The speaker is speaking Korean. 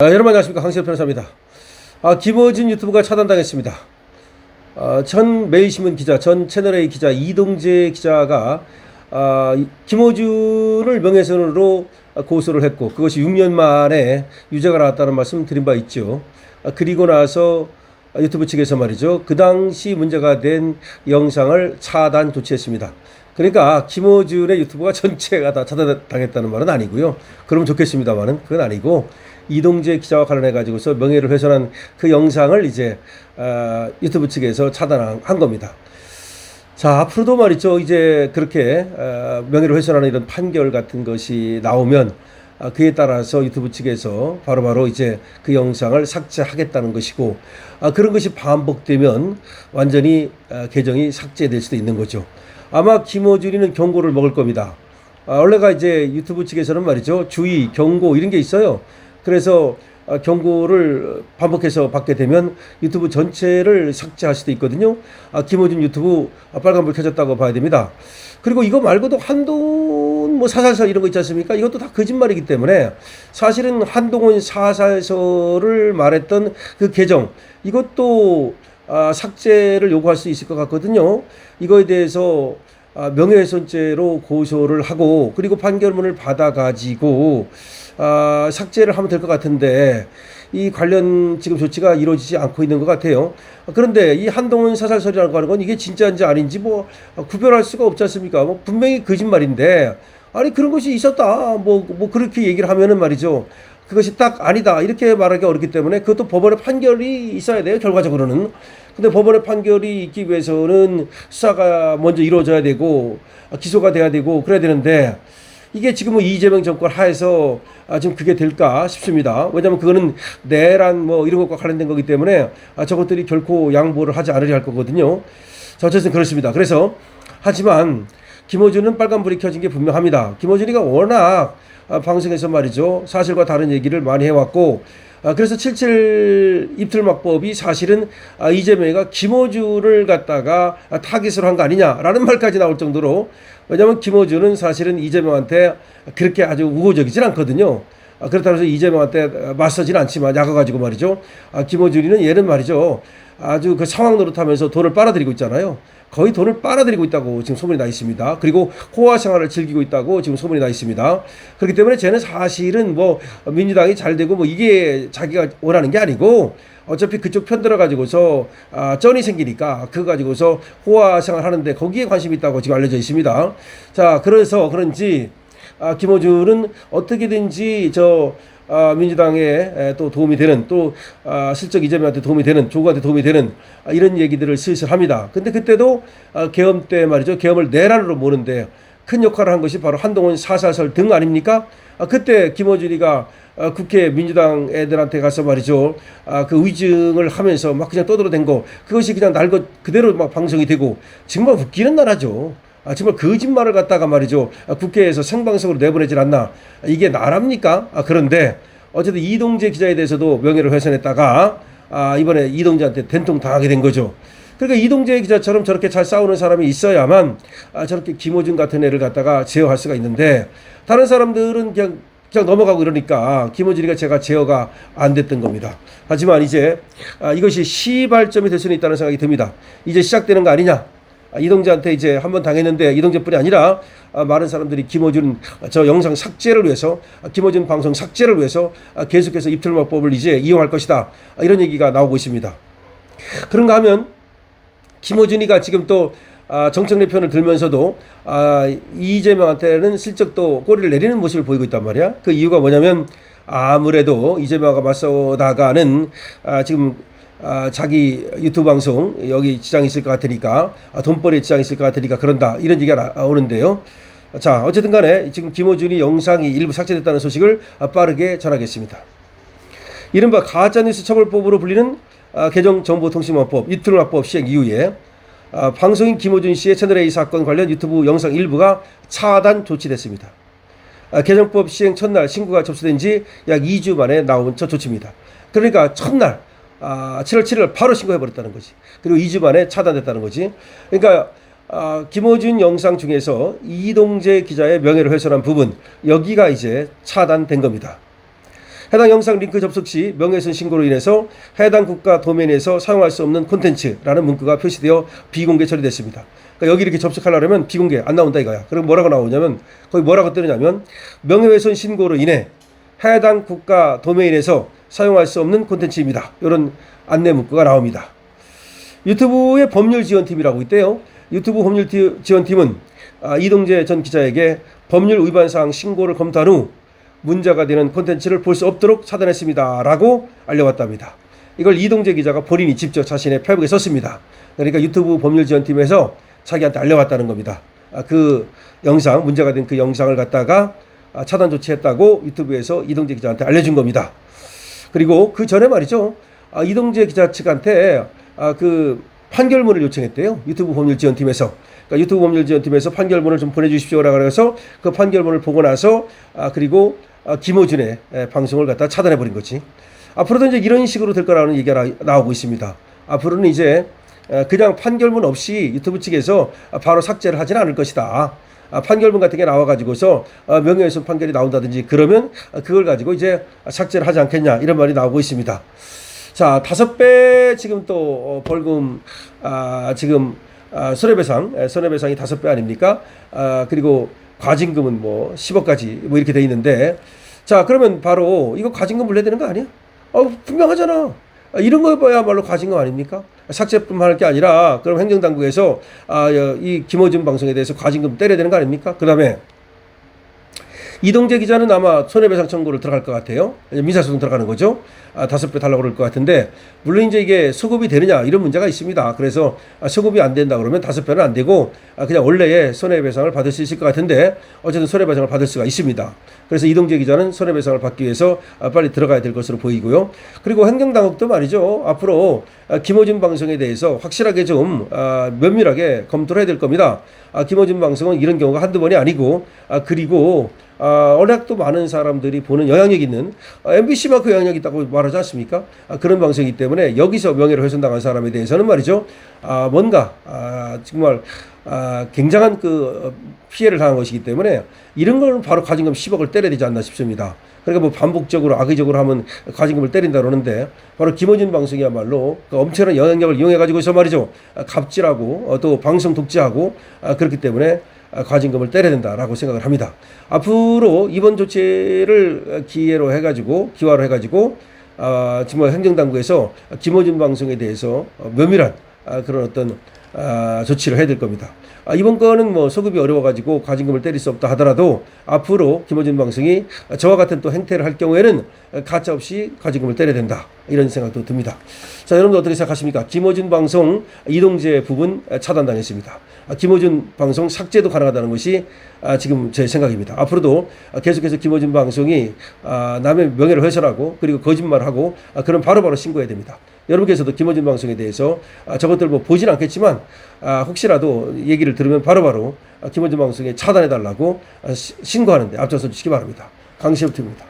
여러분 안녕하십니까, 강시현 변호사입니다. 김어준 유튜브가 차단당했습니다. 전 매일신문 기자, 전 채널A 기자 이동재 기자가 김어준을 명예훼손으로 고소를 했고, 그것이 6년 만에 유죄가 나왔다는 말씀 드린 바 있죠. 그리고 나서 유튜브 측에서 말이죠, 그 당시 문제가 된 영상을 차단 조치했습니다. 그러니까 김어준의 유튜브가 전체가 다 차단당했다는 말은 아니고요. 그러면 좋겠습니다만은 그건 아니고, 이동재 기자와 관련해 가지고서 명예를 훼손한 그 영상을 이제 유튜브 측에서 차단한 겁니다. 자, 앞으로도 말이죠, 이제 그렇게 명예를 훼손하는 이런 판결 같은 것이 나오면 그에 따라서 유튜브 측에서 바로바로 이제 그 영상을 삭제하겠다는 것이고, 그런 것이 반복되면 완전히 계정이 삭제될 수도 있는 거죠. 아마 김어준이는 경고를 먹을 겁니다. 원래가 이제 유튜브 측에서는 말이죠, 주의, 경고 이런 게 있어요. 그래서 경고를 반복해서 받게 되면 유튜브 전체를 삭제할 수도 있거든요. 김어준 유튜브 빨간불 켜졌다고 봐야 됩니다. 그리고 이거 말고도 한동훈 뭐 사살설 이런 거 있지 않습니까? 이것도 다 거짓말이기 때문에 사실은 한동훈 사살설을 말했던 그 계정, 이것도 삭제를 요구할 수 있을 것 같거든요. 이거에 대해서 명예훼손죄로 고소를 하고, 그리고 판결문을 받아가지고 삭제를 하면 될 것 같은데, 이 관련 지금 조치가 이루어지지 않고 있는 것 같아요. 그런데 이 한동훈 사살설이라고 하는 건 이게 진짜인지 아닌지 뭐 구별할 수가 없지 않습니까? 뭐 분명히 거짓말인데, 아니 그런 것이 있었다 뭐 그렇게 얘기를 하면은 말이죠, 그것이 딱 아니다 이렇게 말하기 어렵기 때문에, 그것도 법원의 판결이 있어야 돼요, 결과적으로는. 근데 법원의 판결이 있기 위해서는 수사가 먼저 이루어져야 되고 기소가 돼야 되고 그래야 되는데, 이게 지금 뭐 이재명 정권 하에서 지금 그게 될까 싶습니다. 왜냐하면 그거는 내란 뭐 이런 것과 관련된 거기 때문에 저것들이 결코 양보를 하지 않으려 할 거거든요. 자, 어쨌든 그렇습니다. 그래서 하지만 김어준은 빨간불이 켜진 게 분명합니다. 김어준이가 워낙 방송에서 말이죠, 사실과 다른 얘기를 많이 해왔고, 그래서 77 입틀막법이 사실은 이재명이가 김어준을 갖다가 타깃으로 한 거 아니냐라는 말까지 나올 정도로, 왜냐하면 김어준은 사실은 이재명한테 그렇게 아주 우호적이진 않거든요. 그렇다고 해서 이재명한테 맞서진 않지만 약아가지고 말이죠, 김어준이는 얘는 말이죠, 아주 그 상황 노릇하면서 돈을 빨아들이고 있잖아요. 거의 돈을 빨아들이고 있다고 지금 소문이 나 있습니다. 그리고 호화 생활을 즐기고 있다고 지금 소문이 나 있습니다. 그렇기 때문에 쟤는 사실은 뭐 민주당이 잘 되고 뭐 이게 자기가 원하는 게 아니고, 어차피 그쪽 편 들어가지고서 쩐이 생기니까 그거 가지고서 호화 생활 하는데 거기에 관심이 있다고 지금 알려져 있습니다. 자, 그래서 그런지 김어준은 어떻게든지 민주당에 또 도움이 되는, 또 실적 이재명한테 도움이 되는, 조국한테 도움이 되는 이런 얘기들을 슬슬 합니다. 근데 그때도 계엄 때 말이죠, 계엄을 내란으로 모는데 큰 역할을 한 것이 바로 한동훈 사살설 등 아닙니까? 그때 김어준이가 국회 민주당 애들한테 가서 말이죠, 그 의증을 하면서 막 그냥 떠들어댄 거, 그것이 그냥 날 것 그대로 막 방송이 되고, 정말 웃기는 나라죠. 정말 거짓말을 갖다가 말이죠, 국회에서 생방송으로 내보내질 않나. 이게 나랍니까? 그런데 어쨌든 이동재 기자에 대해서도 명예를 훼손했다가 이번에 이동재한테 된통 당하게 된 거죠. 그러니까 이동재 기자처럼 저렇게 잘 싸우는 사람이 있어야만 저렇게 김어준 같은 애를 갖다가 제어할 수가 있는데, 다른 사람들은 그냥 넘어가고 이러니까 김어준이가 제가 제어가 안 됐던 겁니다. 하지만 이제 이것이 시발점이 될 수는 있다는 생각이 듭니다. 이제 시작되는 거 아니냐. 이동재한테 이제 한번 당했는데, 이동재뿐이 아니라 많은 사람들이 김어준 저 영상 삭제를 위해서, 김어준 방송 삭제를 위해서 계속해서 입틀막법을 이제 이용할 것이다, 이런 얘기가 나오고 있습니다. 그런가 하면 김어준이가 지금 또 정청래 편을 들면서도 이재명한테는 슬쩍 또 꼬리를 내리는 모습을 보이고 있단 말이야. 그 이유가 뭐냐면, 아무래도 이재명과 맞서다가는 지금 자기 유튜브 방송 여기 지장이 있을 것 같으니까, 돈벌이에 지장이 있을 것 같으니까 그런다, 이런 얘기가 나오는데요. 자, 어쨌든 간에 지금 김어준이 영상이 일부 삭제됐다는 소식을 빠르게 전하겠습니다. 이른바 가짜뉴스 처벌법으로 불리는 개정정보통신망법 입틀막법 시행 이후에 방송인 김어준 씨의 채널A 사건 관련 유튜브 영상 일부가 차단 조치됐습니다. 개정법 시행 첫날 신고가 접수된 지 약 2주 만에 나온 첫 조치입니다. 그러니까 첫날 7월 7일 바로 신고해버렸다는 거지. 그리고 2주 만에 차단됐다는 거지. 그러니까 김어준 영상 중에서 이동재 기자의 명예를 훼손한 부분, 여기가 이제 차단된 겁니다. 해당 영상 링크 접속 시 명예훼손 신고로 인해서 해당 국가 도메인에서 사용할 수 없는 콘텐츠라는 문구가 표시되어 비공개 처리됐습니다. 그러니까 여기 이렇게 접속하려면 비공개 안 나온다 이거야. 그럼 뭐라고 나오냐면 거기 뭐라고 뜨느냐면 명예훼손 신고로 인해 해당 국가 도메인에서 사용할 수 없는 콘텐츠입니다. 이런 안내 문구가 나옵니다. 유튜브의 법률 지원팀이라고 있대요. 유튜브 법률 지원팀은 이동재 전 기자에게 법률 위반 사항 신고를 검토한 후 문제가 되는 콘텐츠를 볼 수 없도록 차단했습니다. 라고 알려왔답니다. 이걸 이동재 기자가 본인이 직접 자신의 페이북에 썼습니다. 그러니까 유튜브 법률 지원팀에서 자기한테 알려왔다는 겁니다. 그 영상, 문제가 된 그 영상을 갖다가 차단 조치했다고 유튜브에서 이동재 기자한테 알려준 겁니다. 그리고 그 전에 말이죠. 이동재 기자 측한테 그 판결문을 요청했대요. 유튜브 법률지원팀에서. 그러니까 유튜브 법률지원팀에서 판결문을 좀 보내주십시오라고 해서 그 판결문을 보고 나서 그리고 김어준의 방송을 갖다 차단해버린 거지. 앞으로도 이제 이런 식으로 될 거라는 얘기가 나오고 있습니다. 앞으로는 이제 그냥 판결문 없이 유튜브 측에서 바로 삭제를 하지는 않을 것이다. 판결문 같은 게 나와가지고서 명예훼손 판결이 나온다든지 그러면 그걸 가지고 이제 삭제를 하지 않겠냐 이런 말이 나오고 있습니다. 자, 5배 지금 또 벌금 지금 손해배상이 5배 아닙니까? 그리고 과징금은 뭐 10억까지 뭐 이렇게 돼 있는데 자 그러면 바로 이거 과징금 물려야 되는 거 아니야? 분명하잖아. 이런 거야말로 과징금 아닙니까? 삭제뿐만 할 게 아니라 그럼 행정당국에서 이 김어준 방송에 대해서 과징금 때려야 되는 거 아닙니까? 그 다음에 이동재 기자는 아마 손해배상 청구를 들어갈 것 같아요. 민사소송 들어가는 거죠. 5배 달라고 그럴 것 같은데 물론 이제 이게 소급이 되느냐 이런 문제가 있습니다. 그래서 소급이 안 된다 그러면 5배는 안 되고 그냥 원래의 손해배상을 받을 수 있을 것 같은데 어쨌든 손해배상을 받을 수가 있습니다. 그래서 이동재 기자는 손해배상을 받기 위해서 빨리 들어가야 될 것으로 보이고요. 그리고 행정당국도 말이죠. 앞으로 김어준 방송에 대해서 확실하게 좀 면밀하게 검토를 해야 될 겁니다. 김어준 방송은 이런 경우가 한두 번이 아니고 그리고 워낙 또 많은 사람들이 보는 영향력 있는 MBC만큼 영향력 있다고 말하지 않습니까? 그런 방송이기 때문에 여기서 명예를 훼손당한 사람에 대해서는 말이죠. 뭔가 정말 굉장한 그 피해를 당한 것이기 때문에 이런 걸 바로 과징금 10억을 때려야 되지 않나 싶습니다. 그러니까 뭐 반복적으로 악의적으로 하면 과징금을 때린다 그러는데 바로 김어준 방송이야말로 그 엄청난 영향력을 이용해 가지고서 말이죠. 갑질하고 또 방송 독재하고 그렇기 때문에 과징금을 때려야 된다라고 생각을 합니다. 앞으로 이번 조치를 기화로 해가지고 정말 행정당국에서 김어준 방송에 대해서 면밀한 그런 어떤 조치를 해야 될 겁니다. 이번 건은 뭐 소급이 어려워가지고 과징금을 때릴 수 없다 하더라도 앞으로 김어준 방송이 저와 같은 또 행태를 할 경우에는 가차없이 과징금을 때려야 된다 이런 생각도 듭니다. 자, 여러분들 어떻게 생각하십니까? 김어준 방송 이동재 부분 차단당했습니다. 김어준 방송 삭제도 가능하다는 것이 지금 제 생각입니다. 앞으로도 계속해서 김어준 방송이 남의 명예를 훼손하고 그리고 거짓말하고 그럼 바로바로 신고해야 됩니다. 여러분께서도 김어준 방송에 대해서 저것들 뭐 보진 않겠지만 혹시라도 얘기를 들으면 바로바로 김어준 방송에 차단해달라고 신고하는데 앞장서 주시기 바랍니다. 강시엽TV입니다.